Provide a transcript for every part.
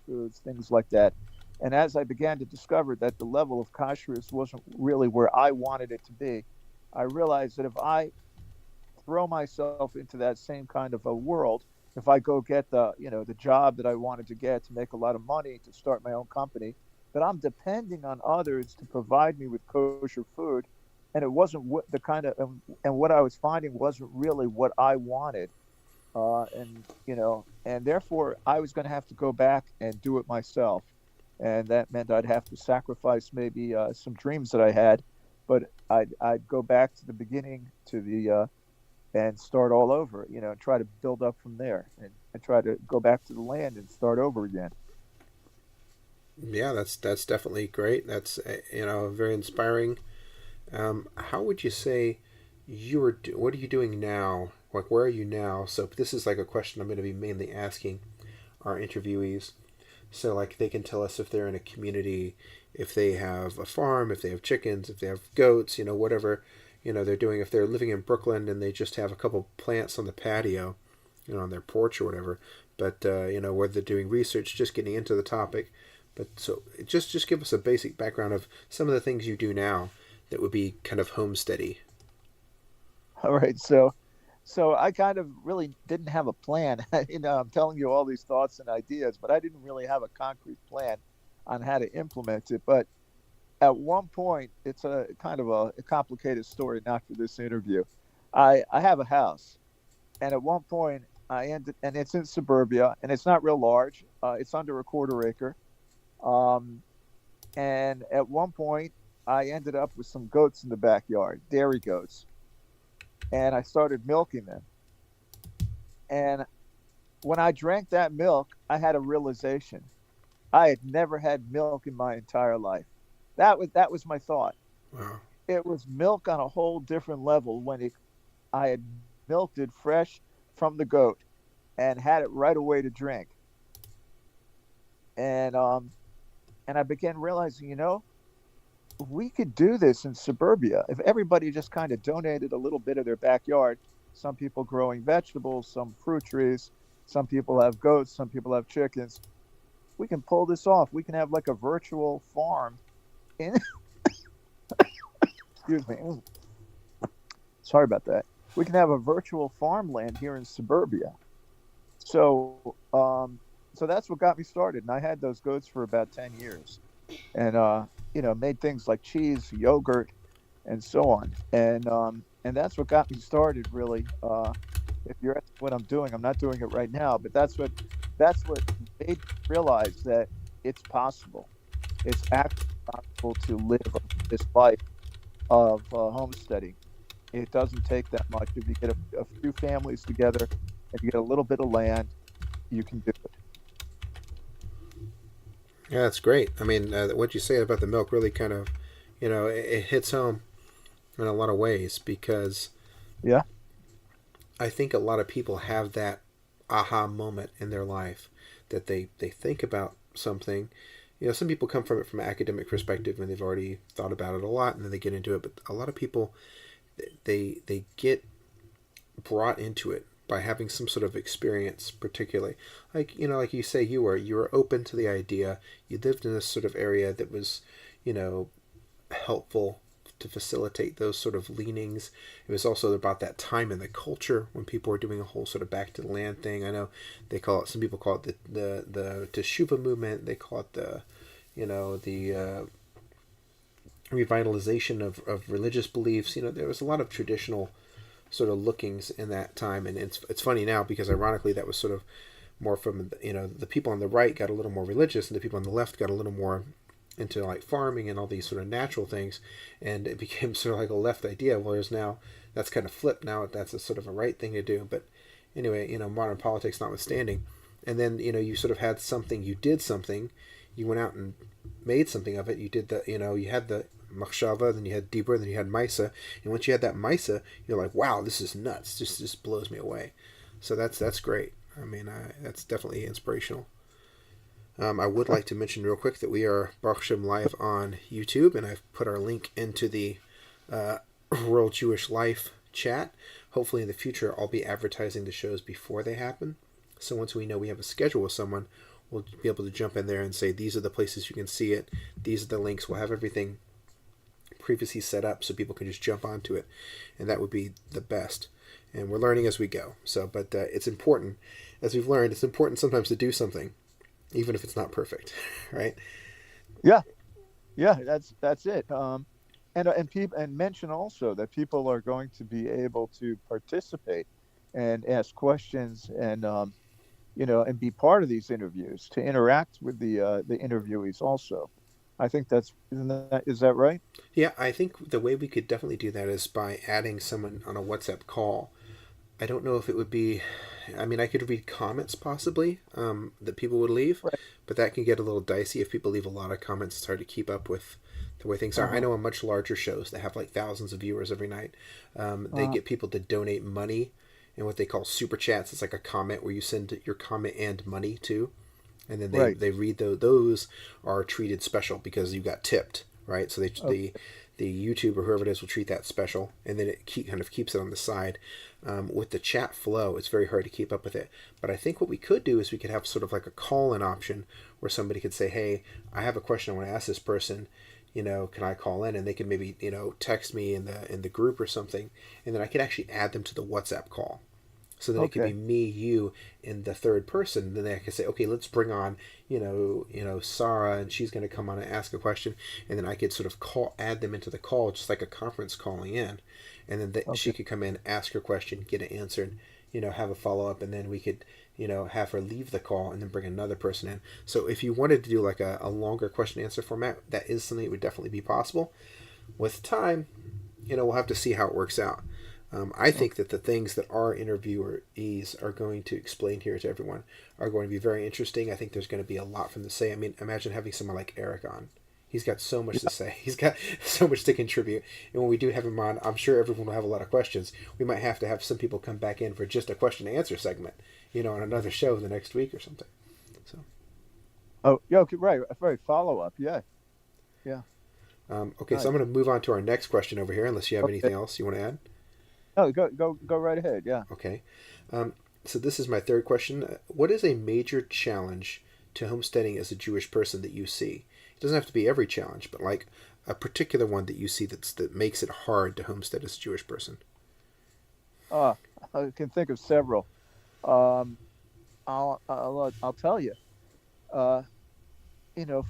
foods, things like that. And as I began to discover that the level of kashrus wasn't really where I wanted it to be, I realized that if I throw myself into that same kind of a world, if I go get the job that I wanted to get to make a lot of money to start my own company, that I'm depending on others to provide me with kosher food, and it wasn't what the kind of and what I was finding wasn't really what I wanted, and therefore I was going to have to go back and do it myself, and that meant I'd have to sacrifice maybe some dreams that I had, but I'd go back to the beginning to the and start all over, and try to build up from there, and try to go back to the land and start over again. Yeah, that's definitely great. That's very inspiring. How would you say what are you doing now? Like, where are you now? So this is like a question I'm going to be mainly asking our interviewees. So like they can tell us if they're in a community, if they have a farm, if they have chickens, if they have goats, whatever, they're doing. If they're living in Brooklyn and they just have a couple plants on the patio, on their porch or whatever. But where they're doing research, just getting into the topic. But so just give us a basic background of some of the things you do now that would be kind of homesteady. All right, so I kind of really didn't have a plan. I'm telling you all these thoughts and ideas, but I didn't really have a concrete plan on how to implement it. But at one point, it's a kind of a complicated story, not for this interview. I have a house, and at one point I ended, and it's in suburbia, and it's not real large. It's under a quarter acre. Um, and at one point, I ended up with some goats in the backyard, dairy goats, and I started milking them. And when I drank that milk, I had a realization. I had never had milk in my entire life. That was my thought. Wow. It was milk on a whole different level when I had milked it fresh from the goat and had it right away to drink. And I began realizing, we could do this in suburbia if everybody just kind of donated a little bit of their backyard. Some people growing vegetables, some fruit trees, some people have goats, some people have chickens. We can pull this off. We can have like a virtual farm in excuse me. Sorry about that. We can have a virtual farmland here in suburbia. So that's what got me started. And I had those goats for about 10 years, and made things like cheese, yogurt, and so on. And that's what got me started, really. If you're asking what I'm doing, I'm not doing it right now, but that's what made me realize that it's possible. It's actually possible to live this life of homesteading. It doesn't take that much. If you get a few families together and you get a little bit of land, you can do it. Yeah, that's great. I mean, what you say about the milk really kind of, it hits home in a lot of ways because Yeah. I think a lot of people have that aha moment in their life that they think about something. Some people come from it from an academic perspective and they've already thought about it a lot and then they get into it. But a lot of people, they get brought into it by having some sort of experience, particularly like you say, you were open to the idea. You lived in this sort of area that was you know helpful to facilitate those sort of leanings. It was also about that time in the culture when people were doing a whole sort of back to the land thing. I know they call it, some people call it the Teshuva movement. They call it the revitalization of religious beliefs. There was a lot of traditional sort of lookings in that time, and it's funny now because ironically that was sort of more from the people on the right got a little more religious and the people on the left got a little more into like farming and all these sort of natural things, and it became sort of like a left idea, whereas now that's kind of flipped. Now that's a sort of a right thing to do. But anyway, modern politics notwithstanding, and then you sort of had something, you did something, you went out and made something of it. You did the you had the machshava, then you had dibra, then you had maisa, and once you had that maisa, you're like, wow, this is nuts. Just blows me away. So that's great. I mean, that's definitely inspirational. I would like to mention real quick that we are Baruch Hashem live on YouTube, and I've put our link into the uh, World Jewish Life chat. Hopefully, in the future, I'll be advertising the shows before they happen. So once we know we have a schedule with someone, we'll be able to jump in there and say these are the places you can see it. These are the links. We'll have everything previously set up so people can just jump onto it, and that would be the best. And we're learning as we go. So, but it's important, as we've learned, it's important sometimes to do something, even if it's not perfect, right? Yeah, yeah, that's it. And people and mention also that people are going to be able to participate and ask questions and and be part of these interviews to interact with the interviewees also. I think that's isn't that is that right? Yeah, I think the way we could definitely do that is by adding someone on a WhatsApp call. I don't know if it would be. I mean, I could read comments possibly that people would leave, Right. but that can get a little dicey if people leave a lot of comments. It's hard to keep up with the way things are. I Uh-huh. know on much larger shows that have like thousands of viewers every night, they Uh, get people to donate money in what they call super chats. It's like a comment where you send your comment and money to, and then right. they read those are treated special because you got tipped, right? So Okay. the YouTube or whoever it is will treat that special, and then kind of keeps it on the side. With the chat flow, it's very hard to keep up with it. But I think what we could do is we could have sort of like a call-in option where somebody could say, "Hey, I have a question I want to ask this person. Can I call in?" And they can maybe text me in the group or something, and then I could actually add them to the WhatsApp call. So then it could be Okay. me, you, and the third person. Then I could say, okay, let's bring on, Sarah, and she's going to come on and ask a question, and then I could sort of add them into the call, just like a conference calling in, and then she Okay. could come in, ask her question, get it answered, have a follow up, and then we could, have her leave the call and then bring another person in. So if you wanted to do like a longer question answer format, that is something that would definitely be possible. With time, we'll have to see how it works out. I Okay. think that the things that our interviewees are going to explain here to everyone are going to be very interesting. I think there's going to be a lot from the say. I mean, imagine having someone like Eric on. He's got so much to Yeah. say. He's got so much to contribute. And when we do have him on, I'm sure everyone will have a lot of questions. We might have to have some people come back in for just a question and answer segment, on another show the next week or something. So, Oh, yeah. Okay. Right. Right. Follow up. Yeah. Yeah. okay, so Nice. I'm going to move on to our next question over here, unless you have Okay. anything else you want to add. No, go right ahead. Yeah. Okay. Um, so this is my third question. What is a major challenge to homesteading as a Jewish person that you see? It doesn't have to be every challenge, but like a particular one that you see that makes it hard to homestead as a Jewish person. Uh, I can think of several. Um, I'll tell you. Uh,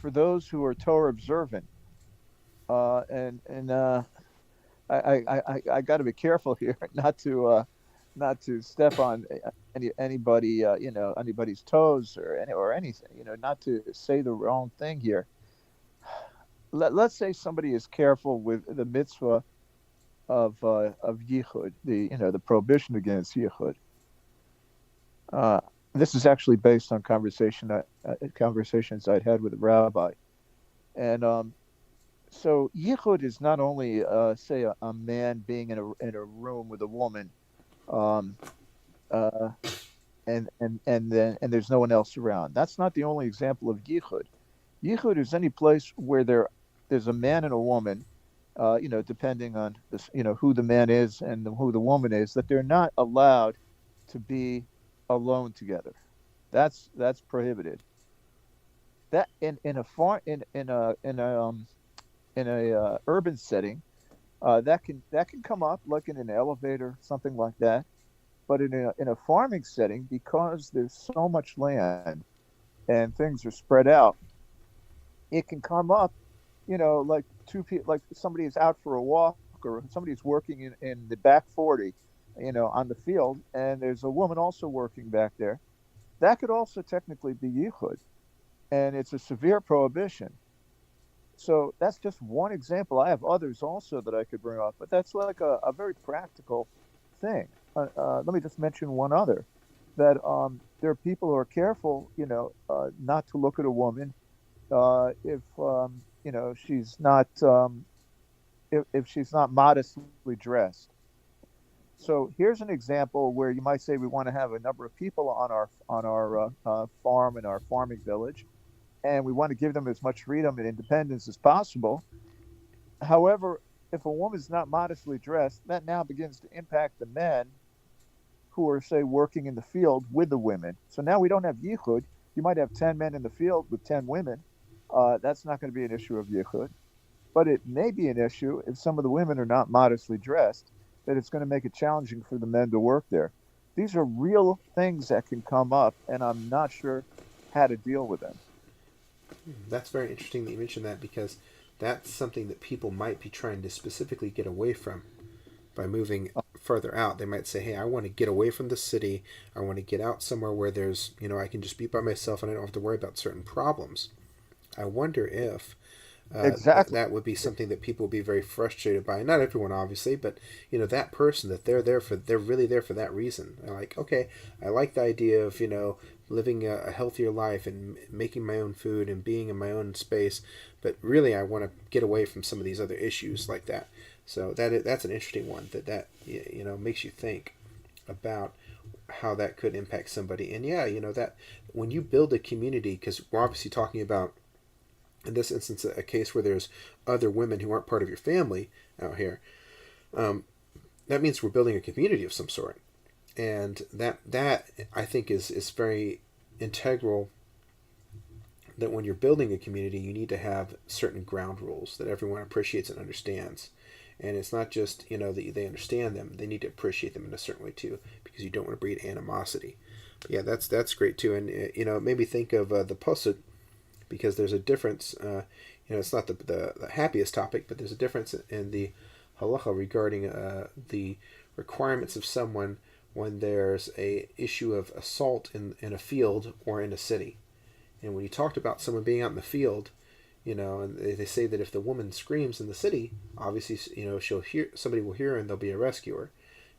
for those who are Torah observant, and I got to be careful here, not to step on anybody, anybody's toes or anything, not to say the wrong thing here. Let's say somebody is careful with the mitzvah of yichud, the prohibition against yichud. Uh, this is actually based on conversations I'd had with a rabbi, and so yichud is not only say a man being in a room with a woman, um, uh, and there's no one else around. That's not the only example of yichud. Yichud is any place where there's a man and a woman, depending on this, who the man is and who the woman is, that they're not allowed to be alone together. That's prohibited. That in a far in a urban setting, that can come up like in an elevator, something like that. But in a farming setting, because there's so much land and things are spread out, it can come up, like two people, like somebody is out for a walk or somebody's working in the back 40, on the field, and there's a woman also working back there. That could also technically be yichud, and it's a severe prohibition. So that's just one example. I have others also that I could bring up, but that's like a very practical thing. Let me just mention one other that there are people who are careful, not to look at a woman if she's not if she's not modestly dressed. So here's an example where you might say we want to have a number of people on our farm in our farming village, and we want to give them as much freedom and independence as possible. However, if a woman's not modestly dressed, that now begins to impact the men who are, say, working in the field with the women. So now we don't have yichud. You might have 10 men in the field with 10 women. That's not going to be an issue of yichud, but it may be an issue if some of the women are not modestly dressed, that it's going to make it challenging for the men to work there. These are real things that can come up, and I'm not sure how to deal with them. That's very interesting that you mentioned that, because that's something that people might be trying to specifically get away from by moving further out. They might say, "Hey, I want to get away from the city. I want to get out somewhere where there's, I can just be by myself and I don't have to worry about certain problems." I wonder if Exactly. that would be something that people would be very frustrated by. Not everyone, obviously, but that person, that they're really there for that reason. They're like, okay, I like the idea of living a healthier life and making my own food and being in my own space, but really I want to get away from some of these other issues like that. So that's an interesting one that makes you think about how that could impact somebody. And yeah, that when you build a community, because we're obviously talking about, in this instance, a case where there's other women who aren't part of your family out here, that means we're building a community of some sort, and that I think is very integral. That when you're building a community, you need to have certain ground rules that everyone appreciates and understands, and it's not just that they understand them; they need to appreciate them in a certain way too, because you don't want to breed animosity. But yeah, that's great too, and it made me think of the pasuk, because there's a difference. It's not the happiest topic, but there's a difference in the halacha regarding the requirements of someone when there's a issue of assault in a field or in a city. And when you talked about someone being out in the field, and they say that if the woman screams in the city, obviously, she'll hear, somebody will hear her and there'll be a rescuer.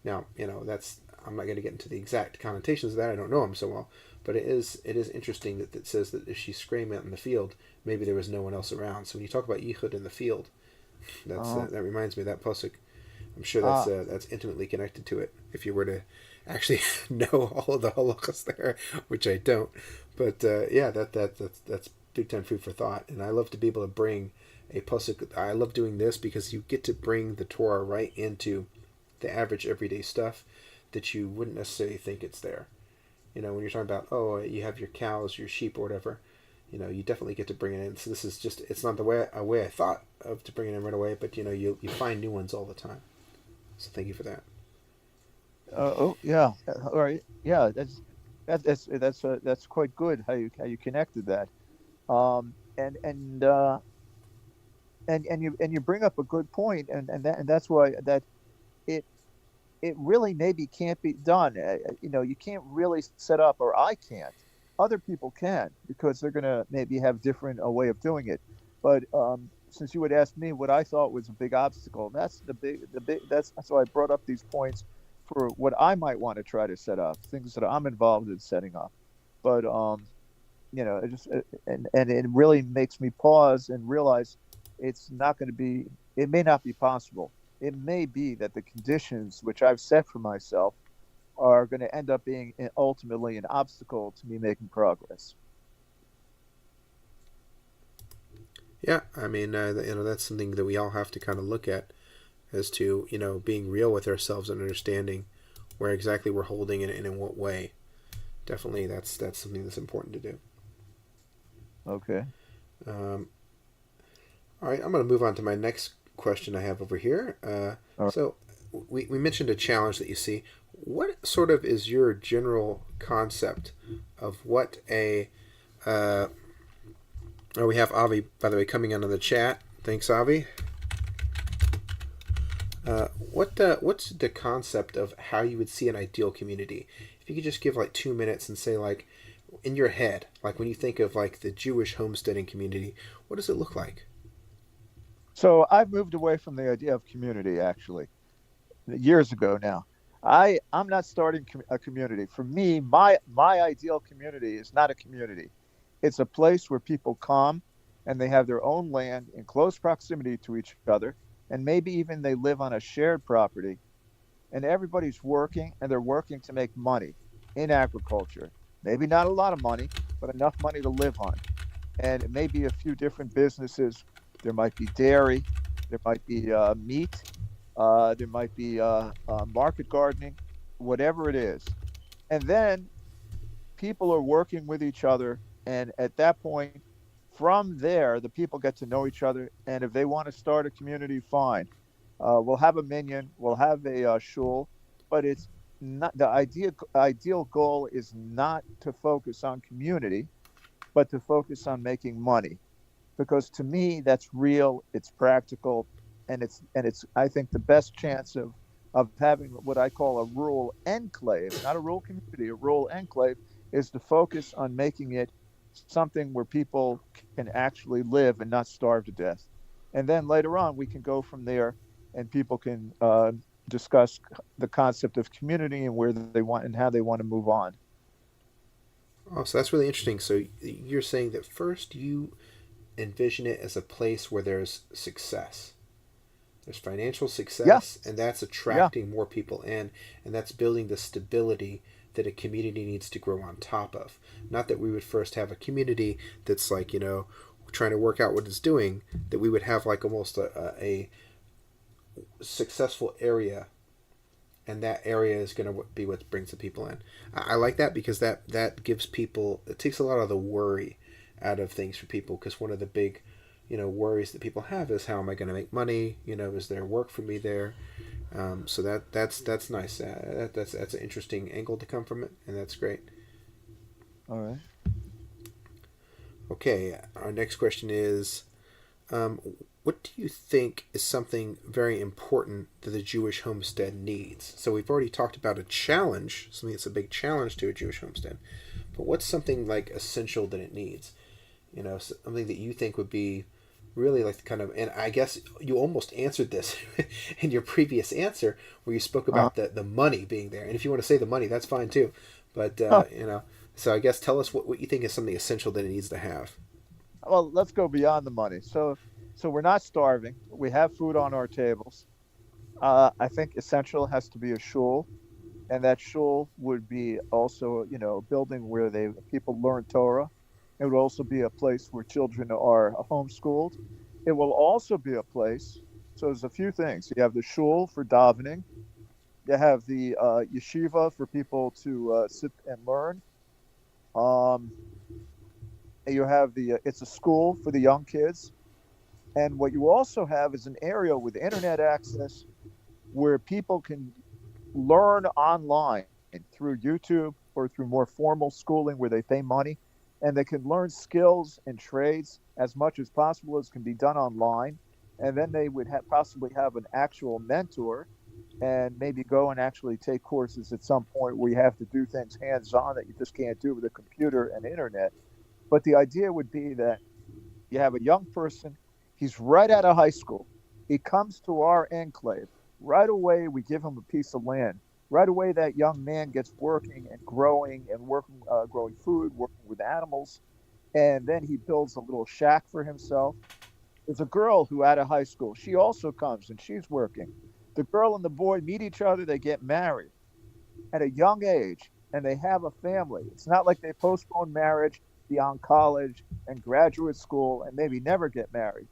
Now, that's, I'm not going to get into the exact connotations of that. I don't know them so well, but it is interesting that it says that if she's screaming out in the field, maybe there was no one else around. So when you talk about yichud in the field, Uh, that reminds me of that pasuk. I'm sure ah, that's intimately connected to it. If you were to actually know all of the halachas there, which I don't, but yeah, that's big time food for thought. And I love to be able to bring a pasuk. I love doing this because you get to bring the Torah right into the average everyday stuff that you wouldn't necessarily think it's there. When you're talking about, oh, you have your cows, your sheep, or whatever, you definitely get to bring it in. So this is just, it's not the way I thought of to bring it in right away, but you find new ones all the time. So thank you for that. oh yeah, all right, yeah. That's quite good how you connected that. Um, and and uh, and you bring up a good point, and that's why that it it really maybe can't be done. You can't really set up, or I can't. Other people can because they're gonna maybe have different a way of doing it. But since you would ask me what I thought was a big obstacle, that's the big. That's why I brought up these points for what I might want to try to set up, things that I'm involved in setting up. But it just and it really makes me pause and realize it's not going to be. It may not be possible. It may be that the conditions which I've set for myself are going to end up being ultimately an obstacle to me making progress. Yeah, I mean, that's something that we all have to kind of look at, as to being real with ourselves and understanding where exactly we're holding it and in what way. Definitely, that's something that's important to do. Okay. Um, all right, I'm going to move on to my next question I have over here. All right. So we mentioned a challenge that you see. What sort of is your general concept of what a oh, we have Avi, by the way, coming in on the chat. Thanks, Avi. What's the concept of how you would see an ideal community? If you could just give like 2 minutes and say, like, in your head, like when you think of like the Jewish homesteading community, what does it look like? So I've moved away from the idea of community actually years ago now. I'm not starting a community. For me, my ideal community is not a community. It's a place where people come and they have their own land in close proximity to each other, and maybe even they live on a shared property, and everybody's working and they're working to make money in agriculture. Maybe not a lot of money, but enough money to live on. And it may be a few different businesses. There might be dairy, there might be meat, there might be market gardening, whatever it is. And then people are working with each other. And at that point, from there, the people get to know each other. And if they want to start a community, fine. We'll have a minion, we'll have a shul, but it's not the ideal goal is not to focus on community, but to focus on making money. Because to me, that's real, it's practical, and it's I think the best chance of having what I call a rural enclave, not a rural community, a rural enclave, is to focus on making it something where people can actually live and not starve to death. And then later on, we can go from there, and people can discuss the concept of community and where they want and how they want to move on. Oh, so that's really interesting. So you're saying that first you envision it as a place where there's success. There's financial Yeah, success, and that's yeah, attracting more people in, and that's building the stability that a community needs to grow on top of. Not that we would first have a community that's like, trying to work out what it's doing, that we would have like almost a successful area, and that area is going to be what brings the people in. I like that because that gives people, it takes a lot of the worry out of things for people, because one of the big worries that people have is, how am I going to make money? Is there work for me there? So that's nice. That's an interesting angle to come from it, and that's great. all right. Okay, our next question is, um, what do you think is something very important that the Jewish homestead needs? So we've already talked about a challenge, something that's a big challenge to a Jewish homestead, but what's something like essential that it needs? Something that you think would be really like the kind of, and I guess you almost answered this in your previous answer, where you spoke Uh, about the money being there. And if you want to say the money, that's fine too. But, huh. so I guess tell us what you think is something essential that it needs to have. Well, let's go beyond the money. So we're not starving. We have food on our tables. I think essential has to be a shul, and that shul would be also, a building where they people learn Torah. It would also be a place where children are homeschooled. It will also be a place. So there's a few things. You have the shul for davening. You have the yeshiva for people to sit and learn. Um, you have the it's a school for the young kids. And what you also have is an area with internet access where people can learn online through YouTube or through more formal schooling where they pay money, and they can learn skills and trades as much as possible as can be done online. And then they would possibly have an actual mentor and maybe go and actually take courses at some point where you have to do things hands on that you just can't do with a computer and internet. But the idea would be that you have a young person, he's right out of high school. He comes to our enclave. Right away, we give him a piece of land. Right away, that young man gets working and working, growing food, working with animals. And then he builds a little shack for himself. There's a girl who out of high school. She also comes and she's working. The girl and the boy meet each other. They get married at a young age and they have a family. It's not like they postpone marriage beyond college and graduate school and maybe never get married.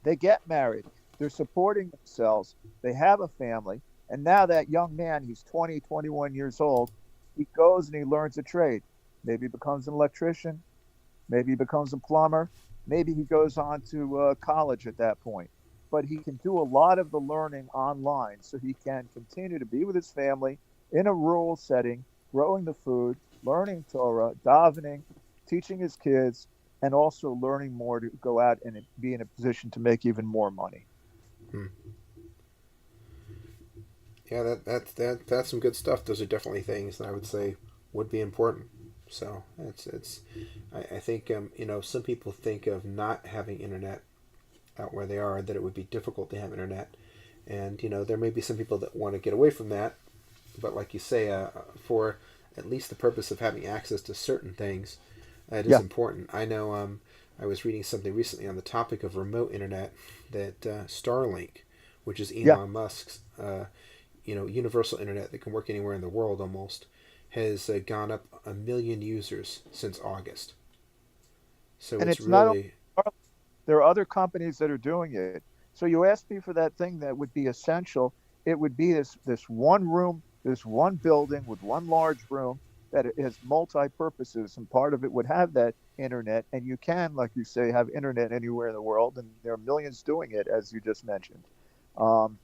They get married. They're supporting themselves. They have a family. And now that young man, he's 20, 21 years old, he goes and he learns a trade. Maybe he becomes an electrician. Maybe he becomes a plumber. Maybe he goes on to college at that point. But he can do a lot of the learning online so he can continue to be with his family in a rural setting, growing the food, learning Torah, davening, teaching his kids, and also learning more to go out and be in a position to make even more money. Hmm. Yeah, that's some good stuff. Those are definitely things that I would say would be important. So I think some people think of not having internet out where they are, that it would be difficult to have internet, and there may be some people that want to get away from that, but like you say, for at least the purpose of having access to certain things, it is Yeah, important. I know. I was reading something recently on the topic of remote internet, that Starlink, which is yeah. Elon Musk's universal internet that can work anywhere in the world almost, has gone up 1 million users since August. So And it's it's not only really. Starlink, there are other companies that are doing it. So you asked me for that thing that would be essential. It would be this one room, this one building with one large room. that it has multi purposes, and part of it would have that internet, and you can, like you say, have internet anywhere in the world, and there are millions doing it, as you just mentioned. Um,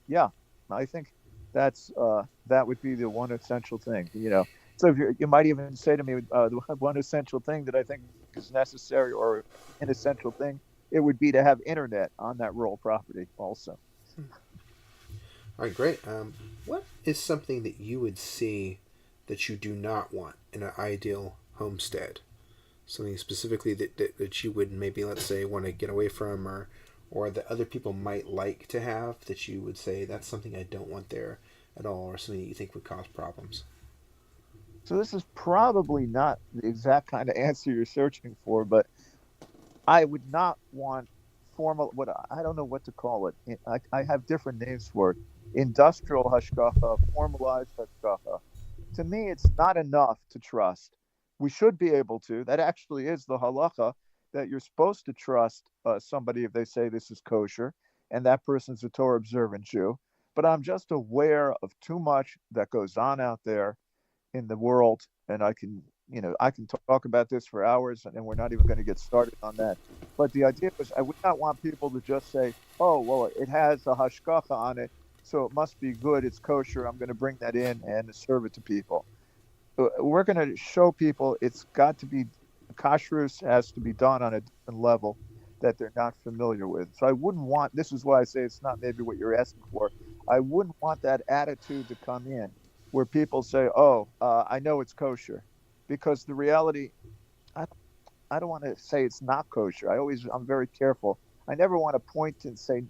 yeah, I think that would be the one essential thing. So if you might even say to me, the one essential thing that I think is necessary or an essential thing, it would be to have internet on that rural property also. All right, great. What is something that you would see that you do not want in an ideal homestead? Something specifically that you would maybe, let's say, want to get away from, or that other people might like to have, that you would say that's something I don't want there at all, or something that you think would cause problems. So this is probably not the exact kind of answer you're searching for, but I would not want formal, what I don't know what to call it. I have different names for it. Industrial hashgacha, formalized hashgacha. To me, it's not enough to trust. We should be able to. That actually is the halacha, that you're supposed to trust somebody if they say this is kosher, and that person's a Torah observant Jew. But I'm just aware of too much that goes on out there in the world, and I can talk about this for hours, and we're not even going to get started on that. But the idea was, I would not want people to just say, "Oh, well, it has a hashkacha on it, so it must be good. It's kosher. I'm going to bring that in and serve it to people." We're going to show people it's got to be, kashrus has to be done on a different level that they're not familiar with. So I wouldn't want. This is why I say it's not maybe what you're asking for. I wouldn't want that attitude to come in where people say, "Oh, I know it's kosher," because the reality, I I don't want to say it's not kosher. I'm very careful. I never want to point and say,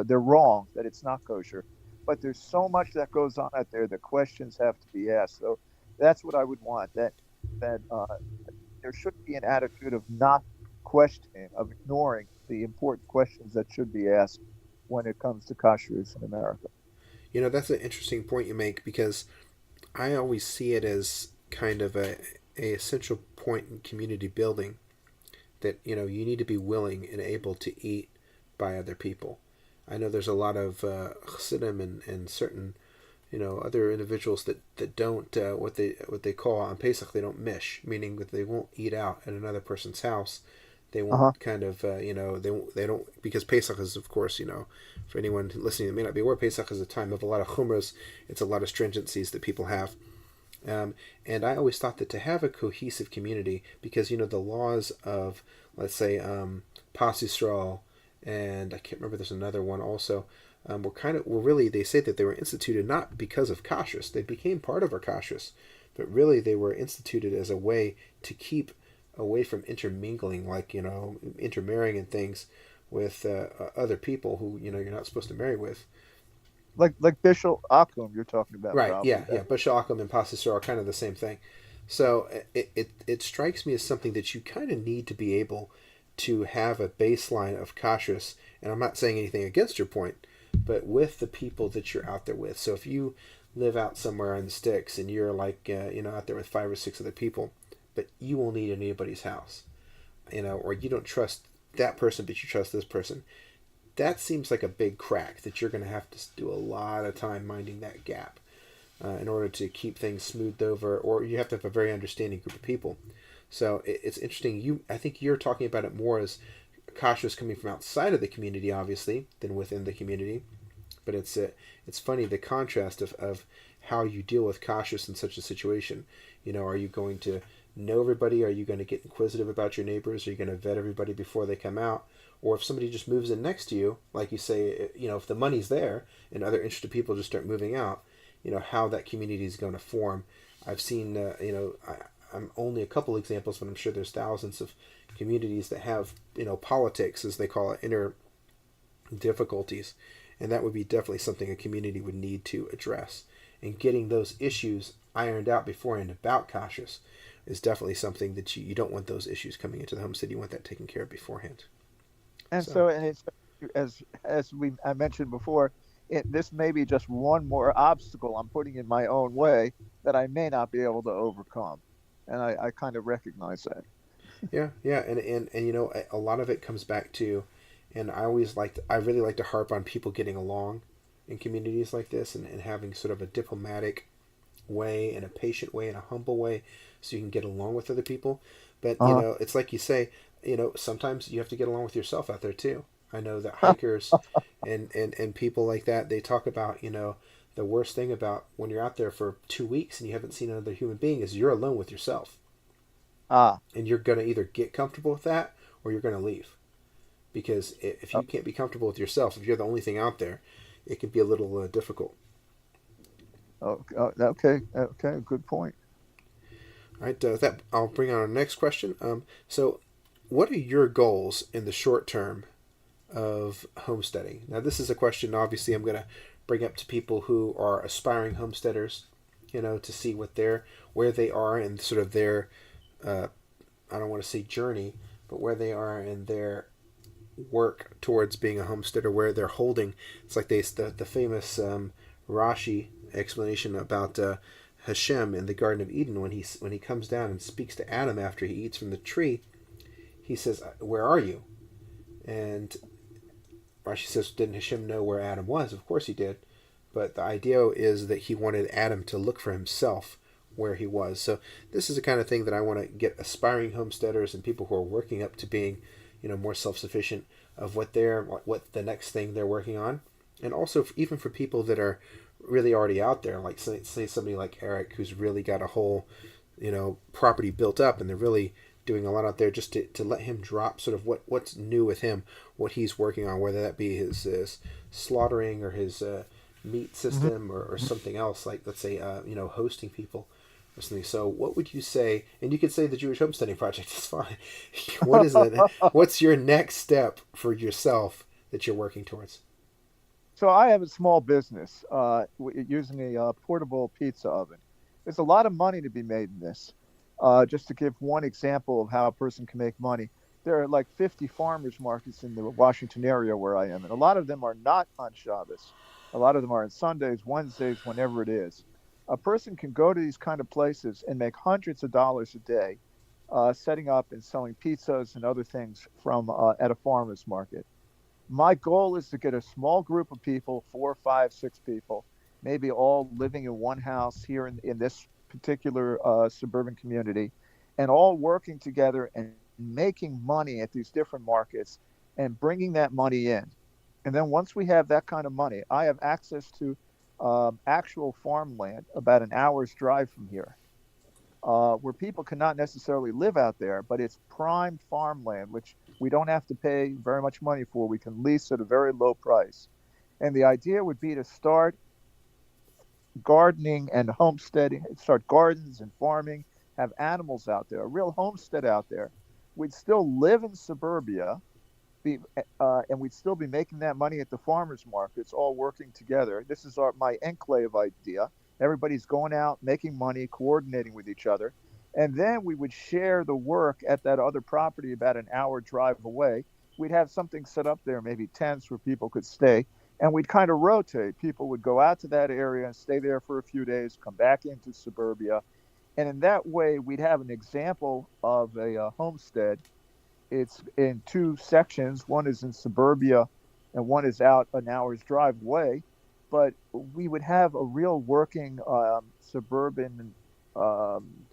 they're wrong, that it's not kosher. But there's so much that goes on out there that questions have to be asked. So that's what I would want. That there should be an attitude of not questioning, of ignoring the important questions that should be asked when it comes to kashrus in America. That's an interesting point you make, because I always see it as kind of a essential point in community building, that you need to be willing and able to eat by other people. I know there's a lot of chassidim and certain other individuals that don't what they call on Pesach, they don't mish, meaning that they won't eat out at another person's house. They Uh won't huh. kind of they don't, because Pesach is, of course, for anyone listening that may not be aware, Pesach is a time of a lot of chumras. It's a lot of stringencies that people have. And I always thought that to have a cohesive community, because the laws of, let's say, Pas Yisrael, and I can't remember, there's another one also, were really, they say that they were instituted not because of kashrus. They became part of our kashrus, but really they were instituted as a way to keep away from intermingling, like intermarrying and things with other people who you're not supposed to marry with. Like Bishop Akum, you're talking about Right. probably Yeah. Yeah. that. Bashalakim and Pasisor are kind of the same thing. So it strikes me as something that you kind of need to be able to have a baseline of kashrus. And I'm not saying anything against your point, but with the people that you're out there with. So if you live out somewhere in the sticks and you're like out there with 5 or 6 other people, but you won't eat in anybody's house, or you don't trust that person, but you trust this person, that seems like a big crack that you're going to have to do a lot of time minding that gap in order to keep things smoothed over, or you have to have a very understanding group of people. So it's interesting. I think you're talking about it more as cautious coming from outside of the community, obviously, than within the community. But it's funny the contrast of how you deal with cautious in such a situation. Are you going to know everybody? Are you going to get inquisitive about your neighbors? Are you going to vet everybody before they come out? Or if somebody just moves in next to you, like you say, if the money's there and other interested people just start moving out, how that community is going to form. I've seen, I'm only a couple examples, but I'm sure there's thousands of communities that have, politics, as they call it, inner difficulties. And that would be definitely something a community would need to address. And getting those issues ironed out beforehand about cautious is definitely something that you don't want those issues coming into the homestead. You want that taken care of beforehand. And So, so, and it's as I mentioned before, this may be just one more obstacle I'm putting in my own way that I may not be able to overcome, and I kind of recognize that. yeah, yeah, and a lot of it comes back to, and I really like to harp on people getting along in communities like this, and having sort of a diplomatic way, in a patient way, in a humble way, so you can get along with other people. But Uh-huh. it's like you say, sometimes you have to get along with yourself out there too. I know that hikers and people like that, they talk about, the worst thing about when you're out there for 2 weeks and you haven't seen another human being is you're alone with yourself. Ah, And you're going to either get comfortable with that or you're going to leave. Because if uh, you can't be comfortable with yourself, if you're the only thing out there, it can be a little difficult. okay, okay, good point. All right, that I'll bring on our next question. So, what are your goals in the short term of homesteading? Now, this is a question. Obviously, I'm going to bring up to people who are aspiring homesteaders. To see where they are and sort of their uh, I don't want to say journey, but where they are in their work towards being a homesteader, where they're holding. It's like the famous Rashi explanation about Hashem in the Garden of Eden when he comes down and speaks to Adam after he eats from the tree. He says, "Where are you?" And Rashi says, "Didn't Hashem know where Adam was? Of course he did." But the idea is that he wanted Adam to look for himself where he was. So this is the kind of thing that I want to get aspiring homesteaders and people who are working up to being, more self-sufficient of what the next thing they're working on, and also even for people that are really already out there, like say somebody like Eric who's really got a whole, property built up and they're really doing a lot out there, just to let him drop sort of what's new with him, what he's working on, whether that be his slaughtering or his meat Mhm. system or something else, like let's say hosting people or something. So what would you say, and you could say the Jewish homesteading project is fine. What's your next step for yourself that you're working towards? So I have a small business using a portable pizza oven. There's a lot of money to be made in this. Just to give one example of how a person can make money, there are like 50 farmers markets in the Washington area where I am, and a lot of them are not on Shabbos. A lot of them are on Sundays, Wednesdays, whenever it is. A person can go to these kind of places and make hundreds of dollars a day, setting up and selling pizzas and other things from at a farmers market. My goal is to get a small group of people, 4, 5, 6 people, maybe all living in one house here in this particular suburban community, and all working together and making money at these different markets and bringing that money in. And then once we have that kind of money, I have access to actual farmland about an hour's drive from here, where people cannot necessarily live out there, but it's prime farmland, which we don't have to pay very much money for. We can lease at a very low price. And the idea would be to start gardening and homesteading, start gardens and farming, have animals out there, a real homestead out there. We'd still live in suburbia, and we'd still be making that money at the farmers markets, all working together. This is my enclave idea. Everybody's going out, making money, coordinating with each other. And then we would share the work at that other property about an hour drive away. We'd have something set up there, maybe tents where people could stay. And we'd kind of rotate. People would go out to that area and stay there for a few days, come back into suburbia. And in that way, we'd have an example of a homestead. It's in two sections. One is in suburbia and one is out an hour's drive away. But we would have a real working suburban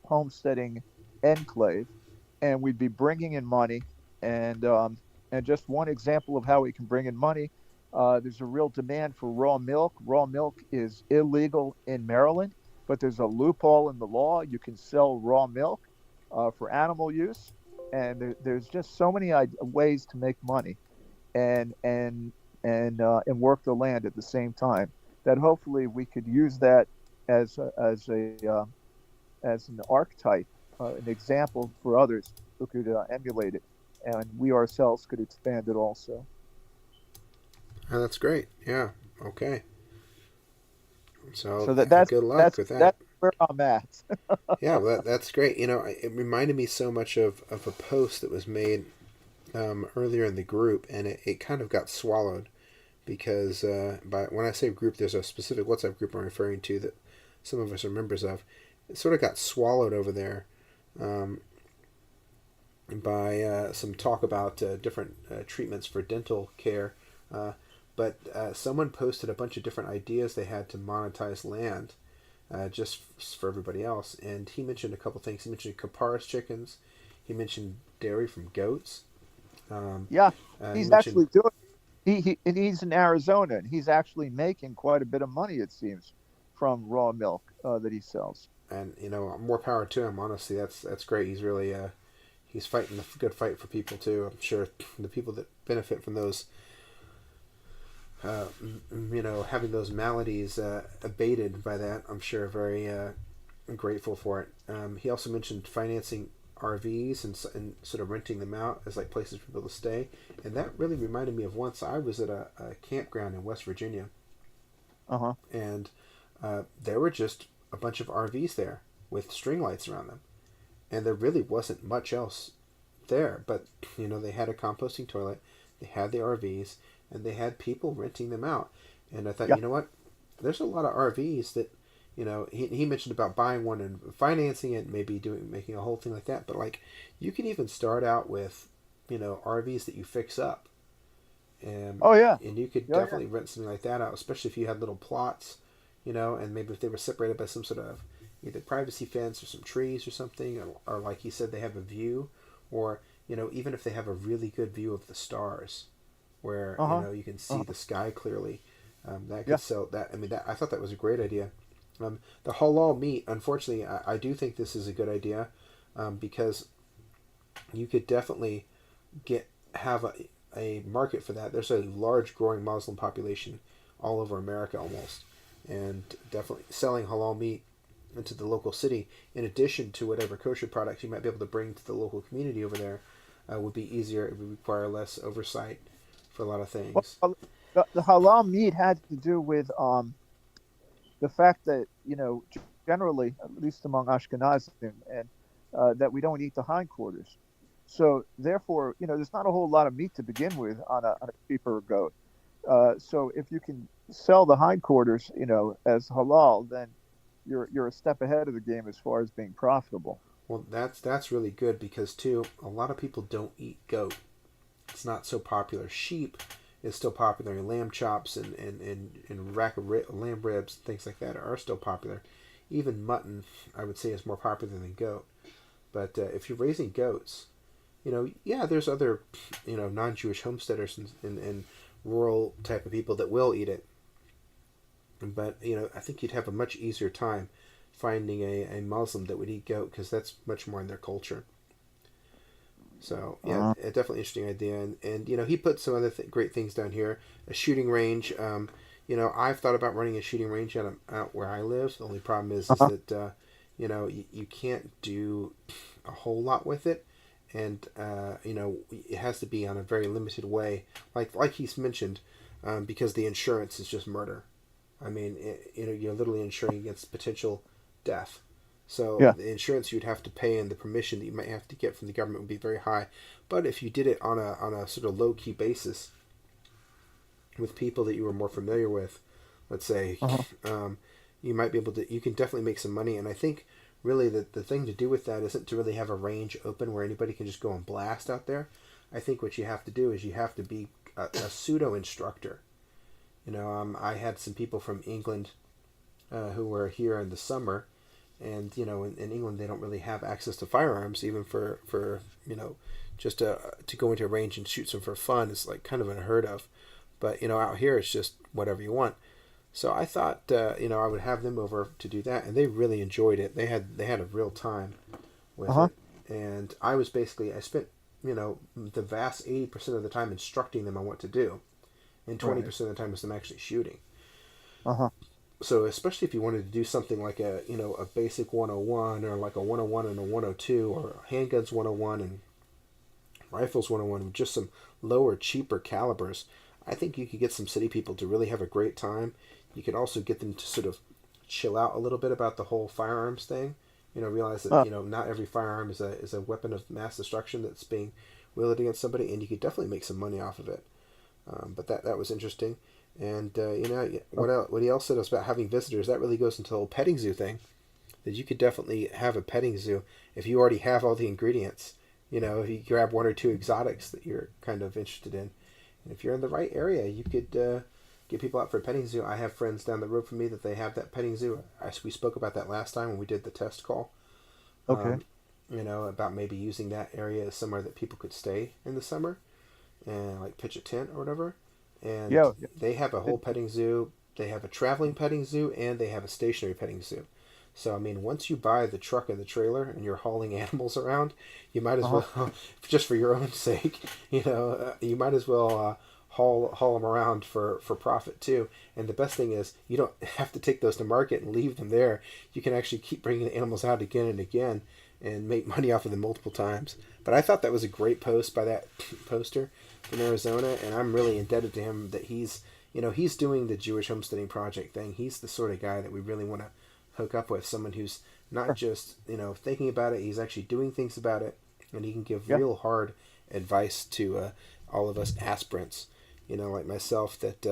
homesteading enclave, and we'd be bringing in money. And and just one example of how we can bring in money. There's a real demand for raw milk. Raw milk is illegal in Maryland, but there's a loophole in the law. You can sell raw milk for animal use, and there's just so many ways to make money and and work the land at the same time. That hopefully we could use that as as an archetype, an example for others who could emulate it, and we ourselves could expand it also. Oh, that's great. Yeah. Okay. So So good luck with that. that's where I'm at. Yeah, well, that's great. It reminded me so much of a post that was made earlier in the group, and it kind of got swallowed because when I say group, there's a specific WhatsApp group I'm referring to that some of us are members of. It sort of got swallowed over there um, by some talk about different treatments for dental care. But someone posted a bunch of different ideas they had to monetize land, just for everybody else. And he mentioned a couple things. He mentioned Capar's chickens. He mentioned dairy from goats. Um, Yeah, he he's mentioned, actually doing. He and he's in Arizona, and he's actually making quite a bit of money, it seems, from raw milk that he sells. and more power to him. Honestly, that's great. He's really he's fighting a good fight for people too. I'm sure the people that benefit from those, uh, having those maladies abated by that, I'm sure very grateful for it. He also mentioned financing RVs and sort of renting them out as like places for people to stay, and that really reminded me of once I was at a campground in West Virginia, Uh huh. and there were just a bunch of RVs there with string lights around them, and there really wasn't much else there. But they had a composting toilet, they had the RVs, and they had people renting them out. And I thought, Yeah. you know what? There's a lot of RVs that, he mentioned about buying one and financing it, maybe making a whole thing like that. But like, you can even start out with, RVs that you fix up, and Oh yeah. and you could Yeah. Yeah. definitely rent something like that out, especially if you had little plots, and maybe if they were separated by some sort of either privacy fence or some trees or something, or like he said, they have a view, or even if they have a really good view of the stars, where Uh huh. you can Uh see huh. the sky clearly. That could Yeah. sell that. I mean, I thought that was a great idea. The halal meat, unfortunately, I do think this is a good idea, because you could definitely have a market for that. There's a large growing Muslim population all over America almost, and definitely selling halal meat into the local city, in addition to whatever kosher products you might be able to bring to the local community over there, would be easier. It would require less oversight for a lot of Well, things. the halal meat had to do with the fact that generally, at least among Ashkenazim, and that we don't eat the hindquarters. So therefore, there's not a whole lot of meat to begin with on a sheep or a goat. So if you can sell the hindquarters, as halal, then you're a step ahead of the game as far as being profitable. Well, that's really good because too, a lot of people don't eat goat. It's not so popular. Sheep is still popular. Lamb chops and lamb ribs, things like that are still popular. Even mutton, I would say, is more popular than goat. But if you're raising goats, yeah, there's other, non-Jewish homesteaders and rural type of people that will eat it. But I think you'd have a much easier time finding a Muslim that would eat goat because that's much more in their culture. So yeah, Uh, a definitely interesting idea, and he put some other great things down here. A shooting range. I've thought about running a shooting range out where I live. The only problem is uh-huh. that you can't do a whole lot with it, and it has to be on a very limited way, like he's mentioned, because the insurance is just murder. I mean, you're literally insuring against potential death. So Yeah. the insurance you'd have to pay and the permission that you might have to get from the government would be very high. But if you did it on a sort of low key basis with people that you were more familiar with, let's say, Uh-huh. um, you might be able to. You can definitely make some money. And I think really the thing to do with that isn't to really have a range open where anybody can just go and blast out there. I think what you have to do is you have to be a pseudo instructor. I had some people from England who were here in the summer, and in England they don't really have access to firearms even for just to go into a range and shoot some for fun is like kind of unheard of. But out here it's just whatever you want. So I thought I would have them over to do that, and they really enjoyed it. They had a real time with Uh-huh. it, and I spent the vast 80% of the time instructing them on what to do, and twenty Right. percent of the time was them actually shooting. Uh-huh. So especially if you wanted to do something like a basic 101 or like a 101 and a 102 or handguns 101 and rifles 101 with just some lower cheaper calibers, I think you could get some city people to really have a great time. You could also get them to sort of chill out a little bit about the whole firearms thing. Realize that Uh, not every firearm is a weapon of mass destruction that's being wielded against somebody, and you could definitely make some money off of it. But that was interesting. And okay. what he else said was about having visitors. That really goes into the whole petting zoo thing. That you could definitely have a petting zoo if you already have all the ingredients. If you grab one or two exotics that you're kind of interested in, and if you're in the right area, you could get people out for a petting zoo. I have friends down the road from me that they have that petting zoo. We spoke about that last time when we did the test call. Okay. Um, about maybe using that area as somewhere that people could stay in the summer and like pitch a tent or whatever. And Yeah. they have a whole petting zoo. They have a traveling petting zoo and they have a stationary petting zoo. So I mean, once you buy the truck and the trailer and you're hauling animals around, you might as Uh-huh. well, just for your own sake, you might as well haul them around for profit too. And the best thing is, you don't have to take those to market and leave them there. You can actually keep bringing the animals out again and again and make money off of them multiple times. But I thought that was a great post by that poster from Arizona, and I'm really indebted to him that he's doing the Jewish homesteading project thing. He's the sort of guy that we really want to hook up with, someone who's not Sure. just thinking about it, he's actually doing things about it, and he can give Yeah. real hard advice to all of us aspirants, like myself that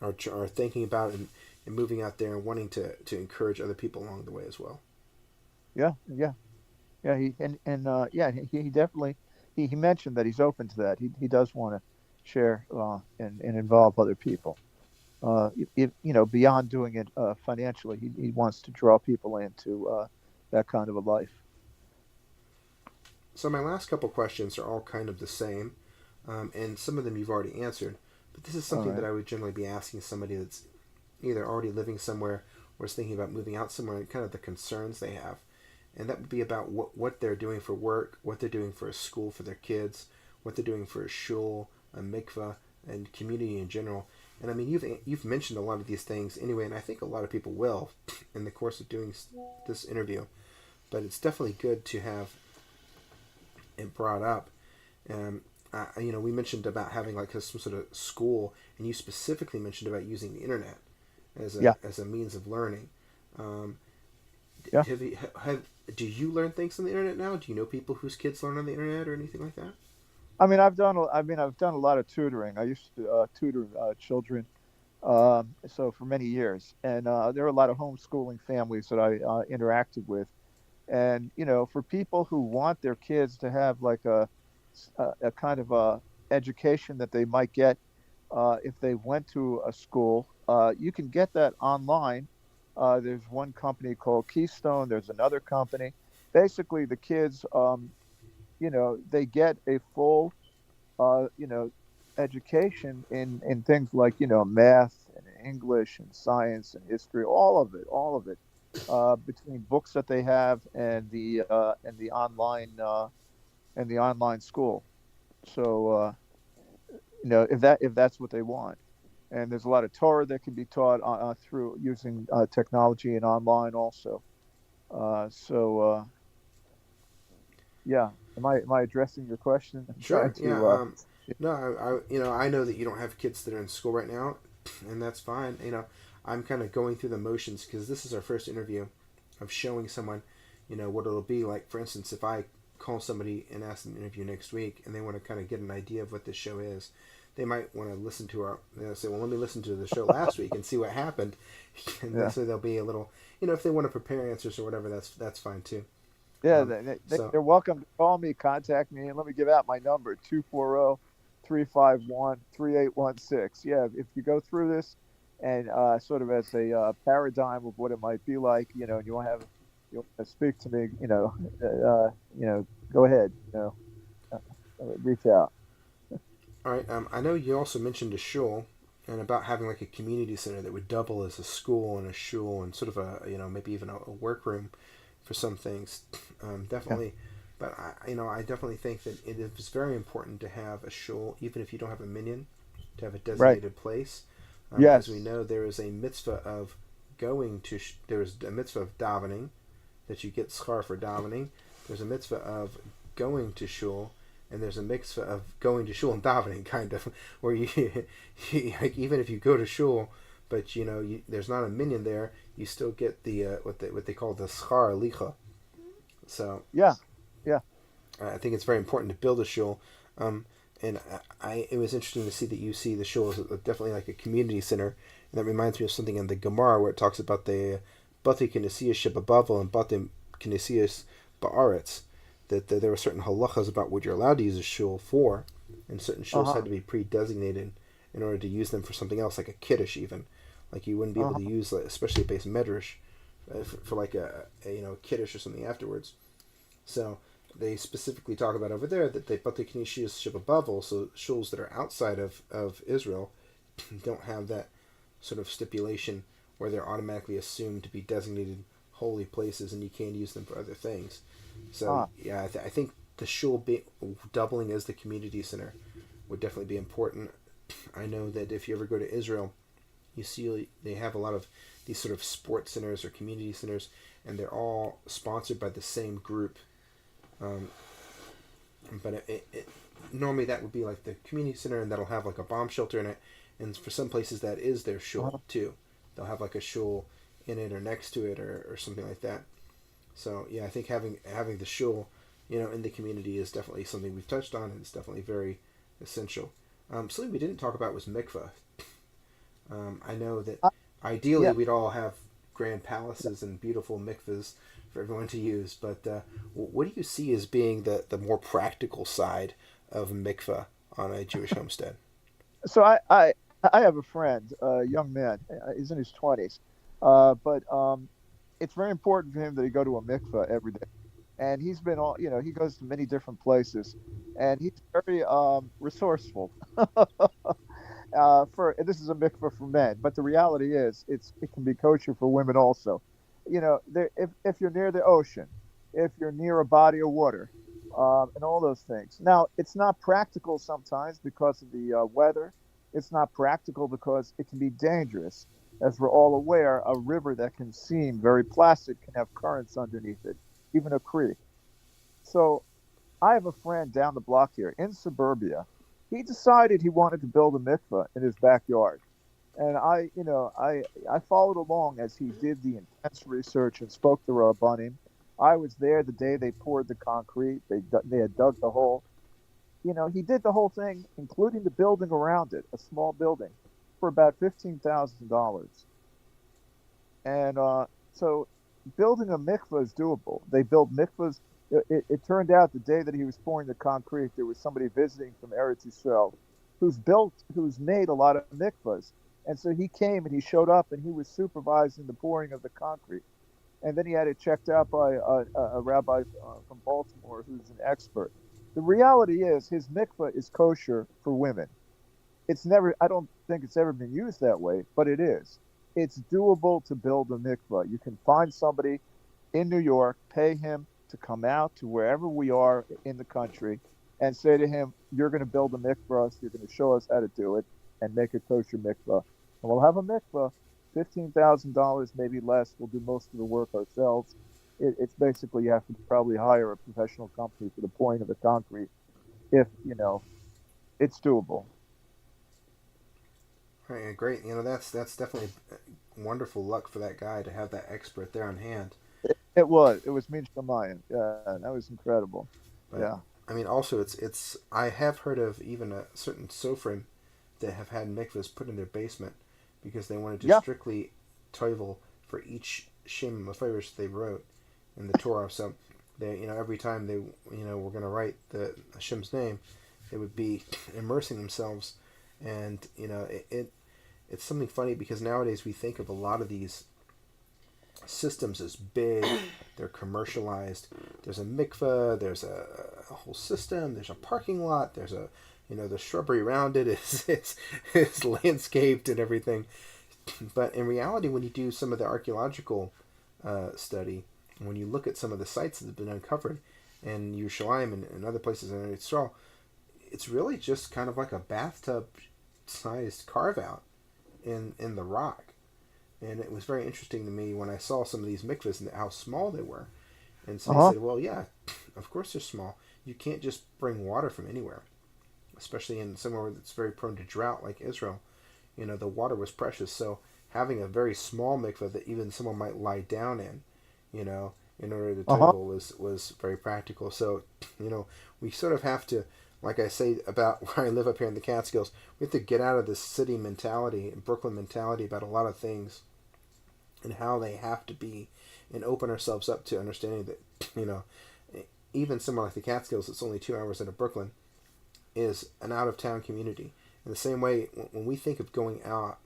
are thinking about it and moving out there and wanting to encourage other people along the way as well. Yeah. Yeah. Yeah. Yeah, he definitely he mentioned that he's open to that. He does want to share and involve other people. Beyond doing it financially, he wants to draw people into that kind of a life. So my last couple questions are all kind of the same, and some of them you've already answered. But this is All something that right. I would generally be asking somebody that's either already living somewhere or is thinking about moving out somewhere, and kind of the concerns they have. And that would be about what they're doing for work, what they're doing for a school for their kids, what they're doing for a shul, a mikvah, and community in general. And I mean, you've mentioned a lot of these things anyway, and I think a lot of people will in the course of doing this interview. But it's definitely good to have it brought up. Um, we mentioned about having like some sort of school, and you specifically mentioned about using the internet Yeah. as a means of learning. Um, Yeah. have do you learn things on the internet now? Do you know people whose kids learn on the internet or anything like that? I've done a lot of tutoring. I used to tutor children so for many years, and there are a lot of homeschooling families that I interacted with. And for people who want their kids to have like a kind of a education that they might get if they went to a school, you can get that online. There's one company called Keystone. There's another company. Basically, the kids, they get a full, uh, you know, education in things like math and English and science and history, all of it, between books that they have and the online school. So if that's what they want, and there's a lot of Torah that can be taught through using technology and online also. So yeah, am I addressing your question? I'm trying Sure. Yeah. to. No, I know that you don't have kids that are in school right now, and that's fine. I'm kind of going through the motions because this is our first interview of showing someone, what it'll be like. For instance, if I call somebody and ask them to interview next week, and they want to kind of get an idea of what this show is, they might want to listen to our. They'll say, "Well, let me listen to the show last week and see what happened," and Yeah. so they'll be a little, if they want to prepare answers or whatever, that's fine too. Yeah, Um, so they're welcome to call me, contact me, and let me give out my number 240-351-3816. Yeah, if you go through this and sort of as a paradigm of what it might be like, and you want to speak to me, go ahead, uh, reach out. All right. I know you also mentioned a shul and about having like a community center that would double as a school and a shul and sort of a maybe even a workroom for some things. Yeah. Definitely, but I definitely think that it is very important to have a shul, even if you don't have a minyan, to have a Right. designated place. As we Yes. know, there is a mitzvah of going to. There is a mitzvah of davening that you get schar for davening. There's a mitzvah of going to shul, and there's a mitzvah of going to shul and davening, kind of, where like, even if you go to shul, but there's not a minyan there, you still get the what they call the schar licha. So Yeah. Yeah. I think it's very important to build a shul. Um, and it was interesting to see that you see the shul as definitely like a community center, and that reminds me of something in the Gemara where it talks about the bati kinesias shebabavel and bati kinesias ba'aretz, that there were certain halachas about what you're allowed to use a shul for, and certain Uh shuls had huh. to be pre-designated, in order to use them for something else, like a kiddush even. Like you wouldn't be able to Uh-huh. use, like, especially a base medrash, for like a kiddush or something afterwards. So they specifically talk about over there that but they can use ship above, so shuls that are outside of Israel don't have that sort of stipulation where they're automatically assumed to be designated holy places and you can't use them for other things. So Ah, yeah, I think the shul doubling as the community center would definitely be important. I know that if you ever go to Israel, you see they have a lot of these sort of sports centers or community centers, and they're all sponsored by the same group. Um, but normally that would be like the community center, and that'll have like a bomb shelter in it. And for some places, that is their shul uh-huh. too. They'll have like a shul in it or next to it or something like that. So yeah, I think having the shul, in the community is definitely something we've touched on, and it's definitely very essential. Something we didn't talk about was mikvah. I know that Uh, ideally yeah. we'd all have grand palaces and beautiful mikvahs for everyone to use, but what do you see as being the more practical side of mikvah on a Jewish homestead? So I have a friend, a young man. He's in his 20s, but it's very important for him that he go to a mikveh every day. And he's been all, he goes to many different places, and he's very resourceful. For this is a mikveh for men, but the reality is it can be kosher for women also. If you're near the ocean, if you're near a body of water, and all those things. Now, it's not practical sometimes because of the weather. It's not practical because it can be dangerous. As we're all aware, a river that can seem very placid can have currents underneath it, even a creek. So I have a friend down the block here in suburbia. He decided he wanted to build a mikveh in his backyard. And I followed along as he did the intense research and spoke to Rabbanim. I was there the day they poured the concrete. They had dug the hole. He did the whole thing, including the building around it, a small building, for about $15,000. And so building a mikveh is doable. They build mikvahs. It turned out the day that he was pouring the concrete, there was somebody visiting from Eretz Yisrael who's made a lot of mikvahs. And so he came and he showed up and he was supervising the pouring of the concrete. And then he had it checked out by a rabbi from Baltimore who's an expert. The reality is his mikvah is kosher for women. I don't think it's ever been used that way, but it is. It's doable to build a mikvah. You can find somebody in New York, pay him to come out to wherever we are in the country and say to him, you're going to build a mikvah for us. You're going to show us how to do it and make a kosher mikvah. And we'll have a mikvah, $15,000, maybe less. We'll do most of the work ourselves. It's basically you have to probably hire a professional company for the pouring of the concrete if, it's doable. Right, great. That's definitely wonderful luck for that guy to have that expert there on hand. It was Min Shemayim. Yeah, that was incredible. But Yeah. I mean, also it's I have heard of even a certain sofrim that have had mikvahs put in their basement because they wanted to Yeah. strictly toivel for each shim mafarish they wrote in the Torah. So they, every time they, were going to write the shim's name, they would be immersing themselves, and it's something funny because nowadays we think of a lot of these systems as big. They're commercialized. There's a mikveh. There's a whole system. There's a parking lot. There's the shrubbery around it is landscaped and everything. But in reality, when you do some of the archaeological study, when you look at some of the sites that have been uncovered in Yerushalayim and other places in Israel, it's really just kind of like a bathtub-sized carve-out in the rock. And it was very interesting to me when I saw some of these mikvahs and how small they were. And Uh somebody huh. said, well, yeah, of course they're small. You can't just bring water from anywhere, especially in somewhere that's very prone to drought like Israel. The water was precious. So having a very small mikvah that even someone might lie down in, in order to Uh huh. toivel was very practical. So, we sort of have to, like I say about where I live up here in the Catskills, we have to get out of this city mentality, Brooklyn mentality about a lot of things and how they have to be, and open ourselves up to understanding that, even somewhere like the Catskills, it's only 2 hours out of Brooklyn, is an out of town community. In the same way, when we think of going out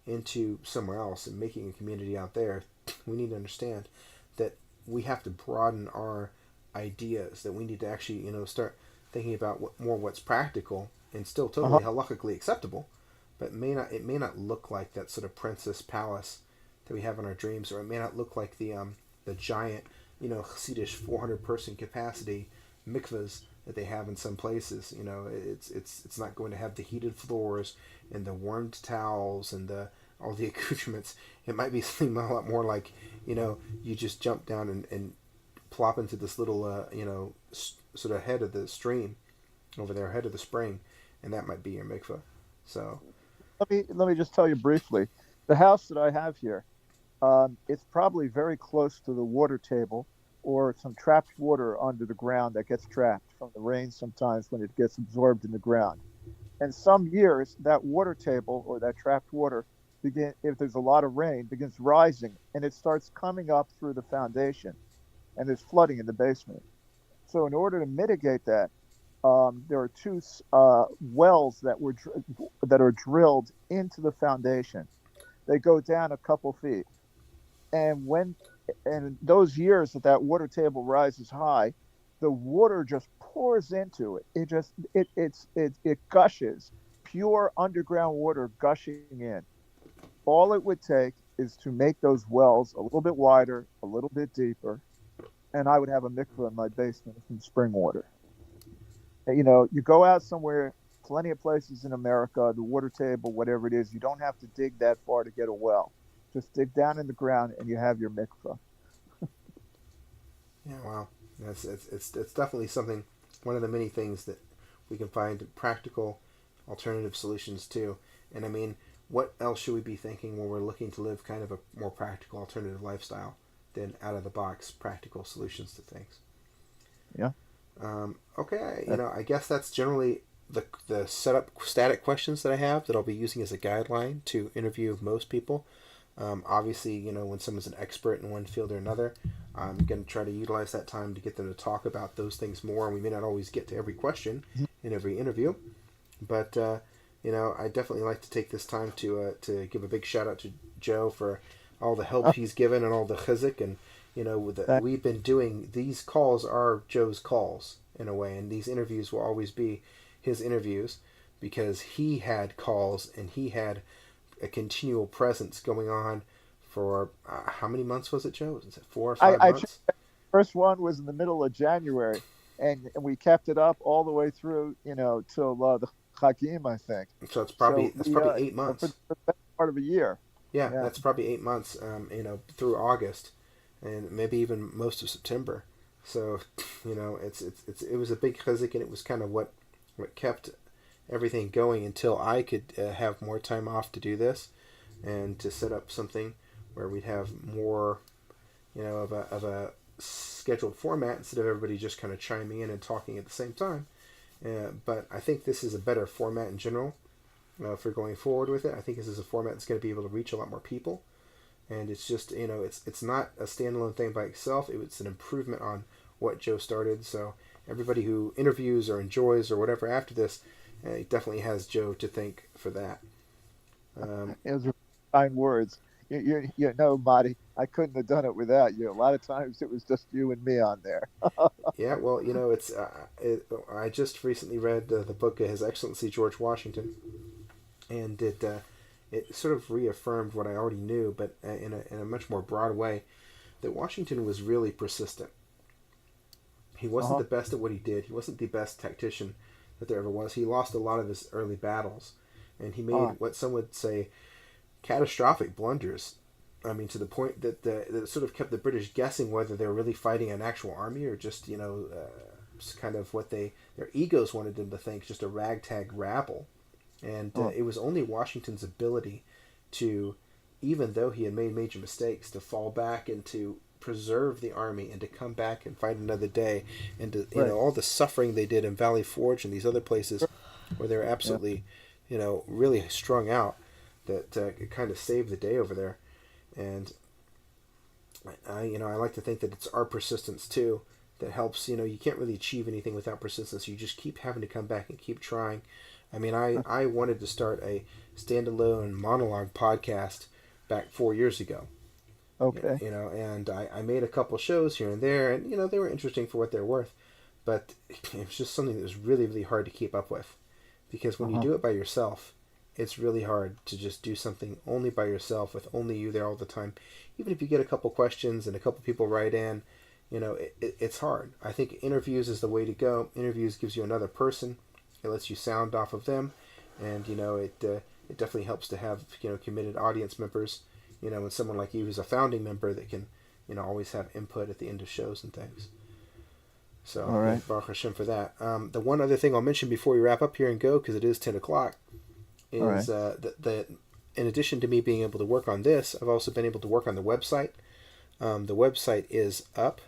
into somewhere else and making a community out there, we need to understand that we have to broaden our ideas, that we need to actually, start thinking about what's practical and still Uh-huh. totally halakhically acceptable, but it may not look like that sort of princess palace that we have in our dreams, or it may not look like the giant, Chassidish 400-person capacity mikvahs that they have in some places. It's not going to have the heated floors and the warmed towels and the all the accoutrements. It might be something a lot more like, you just jump down and plop into this little, sort of head of the stream over there, head of the spring, and that might be your mikvah. So, Let me just tell you briefly. The house that I have here, it's probably very close to the water table or some trapped water under the ground that gets trapped from the rain sometimes when it gets absorbed in the ground. And some years that water table or that trapped water if there's a lot of rain, begins rising and it starts coming up through the foundation and there's flooding in the basement. So in order to mitigate that, there are two wells that are drilled into the foundation. They go down a couple feet, and when and those years that that water table rises high, the water just pours into it. It gushes, pure underground water gushing in. All it would take is to make those wells a little bit wider, a little bit deeper, and I would have a mikveh in my basement from spring water. You go out somewhere, plenty of places in America, the water table, whatever it is, you don't have to dig that far to get a well. Just dig down in the ground and you have your mikveh. yeah, wow, it's definitely something. One of the many things that we can find practical alternative solutions to. And I mean, what else should we be thinking when we're looking to live kind of a more practical alternative lifestyle than out of the box practical solutions to things? Yeah. Okay, That, I guess that's generally the setup static questions that I have that I'll be using as a guideline to interview most people. Obviously, when someone's an expert in one field or another, I'm going to try to utilize that time to get them to talk about those things more. And we may not always get to every question in every interview, but I definitely like to take this time to give a big shout out to Joe for all the help uh, he's given and all the chizik. And that, we've been doing these calls are Joe's calls in a way, and these interviews will always be his interviews because he had calls and he had a continual presence going on for how many months was it, Joe? Was it 4 or 5 I months? first one was in the middle of January, and we kept it up all the way through, till the Hakim, I think. So it's probably So that's probably 8 months. for the best part of a year. Yeah, Yeah. that's probably 8 months. Through August, and maybe even most of September. So, it was a big chizik, and it was kind of what kept everything going until I could have more time off to do this, and to set up something where we'd have more, of a scheduled format instead of everybody just kind of chiming in and talking at the same time. But I think this is a better format in general for going forward with it. I think this is a format that's going to be able to reach a lot more people, and it's just it's not a standalone thing by itself. It's an improvement on what Joe started. So everybody who interviews or enjoys or whatever after this, definitely has Joe to thank for that. Um, Those are kind words. Marty, I couldn't have done it without you. A lot of times it was just you and me on there. yeah, well, I just recently read the book of His Excellency George Washington, and it sort of reaffirmed what I already knew, but in a much more broad way, that Washington was really persistent. He wasn't Uh-huh. the best at what he did. He wasn't the best tactician that there ever was. He lost a lot of his early battles, and he made Ah, what some would say catastrophic blunders. I mean, to the point that it sort of kept the British guessing whether they were really fighting an actual army or just just kind of what their egos wanted them to think, just a ragtag rabble. And ah, it was only Washington's ability to, even though he had made major mistakes, to fall back and to preserve the army and to come back and fight another day, and to right. all the suffering they did in Valley Forge and these other places where they were Yeah. absolutely really strung out, that it kind of saved the day over there. And I like to think that it's our persistence too that helps. You can't really achieve anything without persistence. You just keep having to come back and keep trying. I mean, I wanted to start a standalone monologue podcast back 4 years ago. Okay. You know, and I made a couple shows here and there, and you know they were interesting for what they're worth, but it was just something that was really really hard to keep up with, because when you Uh-huh. do it by yourself, it's really hard to just do something only by yourself with only you there all the time. Even if you get a couple questions and a couple people write in, you know it's hard. I think interviews is the way to go. Interviews gives you another person. It lets you sound off of them, and you know it definitely helps to have committed audience members. You know, and someone like you who's a founding member that can always have input at the end of shows and things. So All yeah, right. Baruch Hashem for that. The one other thing I'll mention before we wrap up here and go, because it is 10 o'clock, All right. is that in addition to me being able to work on this, I've also been able to work on the website. The website is up.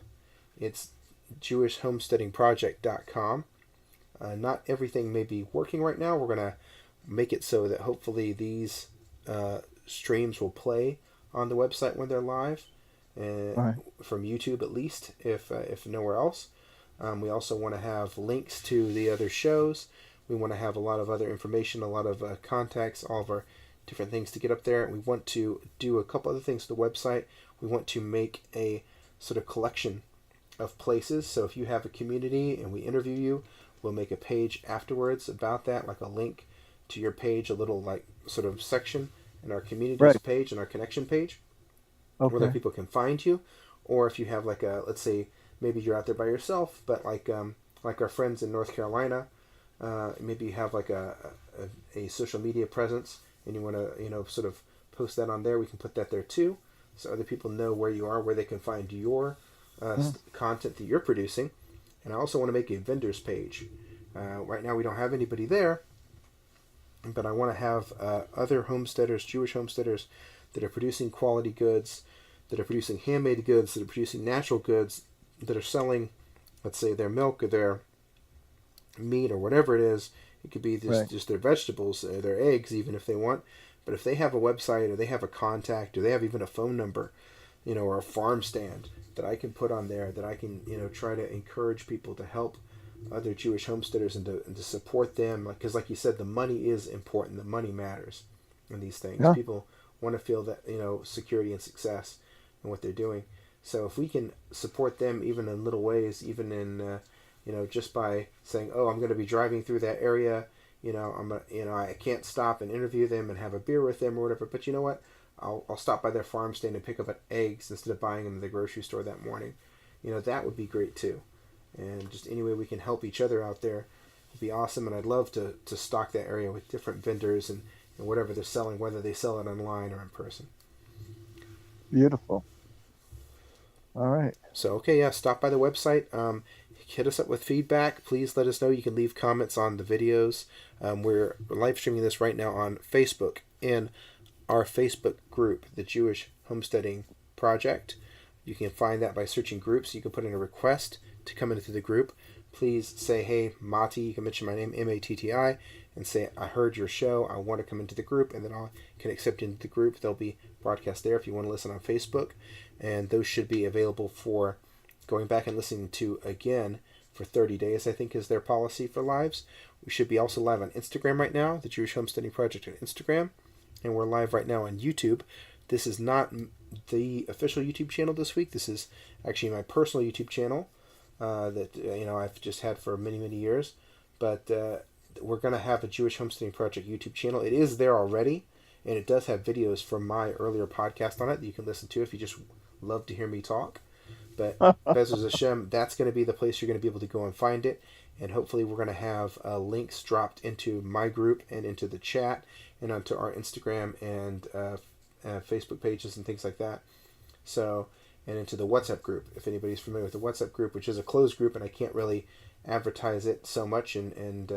It's jewishhomesteadingproject.com. Not everything may be working right now. We're going to make it so that hopefully these streams will play on the website when they're live, All right. from YouTube at least, if nowhere else. We also want to have links to the other shows. We want to have a lot of other information, a lot of contacts, all of our different things to get up there. We want to do a couple other things to the website. We want to make a sort of collection of places. So if you have a community and we interview you, we'll make a page afterwards about that, like a link to your page, a little like sort of section in our communities Right. page and our connection page, where other Okay. people can find you. Or if you have like let's say maybe you're out there by yourself, but like our friends in North Carolina, maybe you have like a social media presence and you want to sort of post that on there. We can put that there too, so other people know where you are, where they can find your Mm. content that you're producing. And I also want to make a vendors page. Right now we don't have anybody there, but I want to have other homesteaders, Jewish homesteaders, that are producing quality goods, that are producing handmade goods, that are producing natural goods, that are selling, let's say, their milk or their meat or whatever it is. It could be Right. just their vegetables, their eggs, even if they want. But if they have a website or they have a contact or they have even a phone number, or a farm stand that I can put on there, that I can, try to encourage people to help other Jewish homesteaders and to support them. Because, like you said, the money is important. The money matters in these things. Yeah. People want to feel that, security and success in what they're doing. So if we can support them even in little ways, even in, just by saying, oh, I'm going to be driving through that area, I can't stop and interview them and have a beer with them or whatever. But you know what? I'll stop by their farm stand and pick up eggs instead of buying them at the grocery store that morning. That would be great too. And just any way we can help each other out there would be awesome. And I'd love to stock that area with different vendors and whatever they're selling, whether they sell it online or in person. Beautiful. All right. So, okay, yeah, stop by the website. Hit us up with feedback. Please let us know. You can leave comments on the videos. We're live streaming this right now on Facebook in our Facebook group, the Jewish Homesteading Project. You can find that by searching groups. You can put in a request to come into the group. Please say, hey, Mati, you can mention my name, Matti, and say, I heard your show, I want to come into the group, and then I can accept you into the group. They'll be broadcast there if you want to listen on Facebook, and those should be available for going back and listening to again for 30 days, I think is their policy for lives. We should be also live on Instagram right now, the Jewish Homesteading Project on Instagram, and we're live right now on YouTube. This is not the official YouTube channel this week. This is actually my personal YouTube channel that I've just had for many, many years. But we're going to have a Jewish Homesteading Project YouTube channel. It is there already, and it does have videos from my earlier podcast on it that you can listen to if you just love to hear me talk. But Bezos Hashem, that's going to be the place you're going to be able to go and find it. And hopefully we're going to have links dropped into my group and into the chat and onto our Instagram and Facebook pages and things like that. So, and into the WhatsApp group, if anybody's familiar with the WhatsApp group, which is a closed group, and I can't really advertise it so much and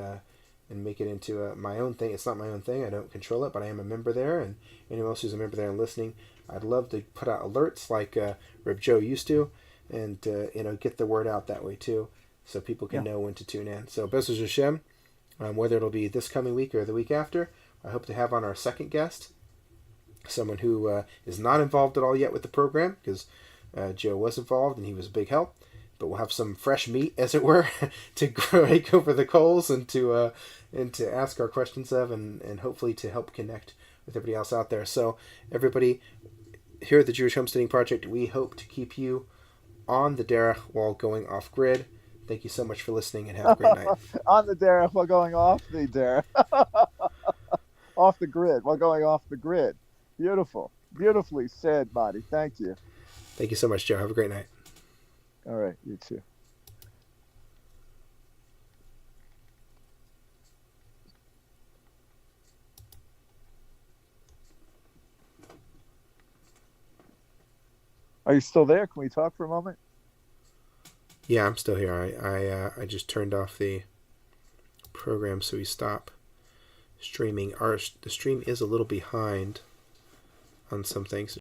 make it into my own thing. It's not my own thing. I don't control it, but I am a member there, and anyone else who's a member there and listening, I'd love to put out alerts like Reb Joe used to, and get the word out that way too, so people can know when to tune in. So Bezos Hashem, whether it'll be this coming week or the week after, I hope to have on our second guest, someone who is not involved at all yet with the program, because Joe was involved and he was a big help. But we'll have some fresh meat, as it were, to rake over the coals and to and to ask our questions of, and hopefully to help connect with everybody else out there. So everybody here at the Jewish Homesteading Project, we hope to keep you on the derech while going off grid. Thank you so much for listening, and have a great night. On the derech while going off the derech. Off the grid while going off the grid. Beautiful. Beautifully said, Marty. Thank you. Thank you so much, Joe. Have a great night. All right. You too. Are you still there? Can we talk for a moment? Yeah, I'm still here. I just turned off the program so we stop streaming. The stream is a little behind on some things.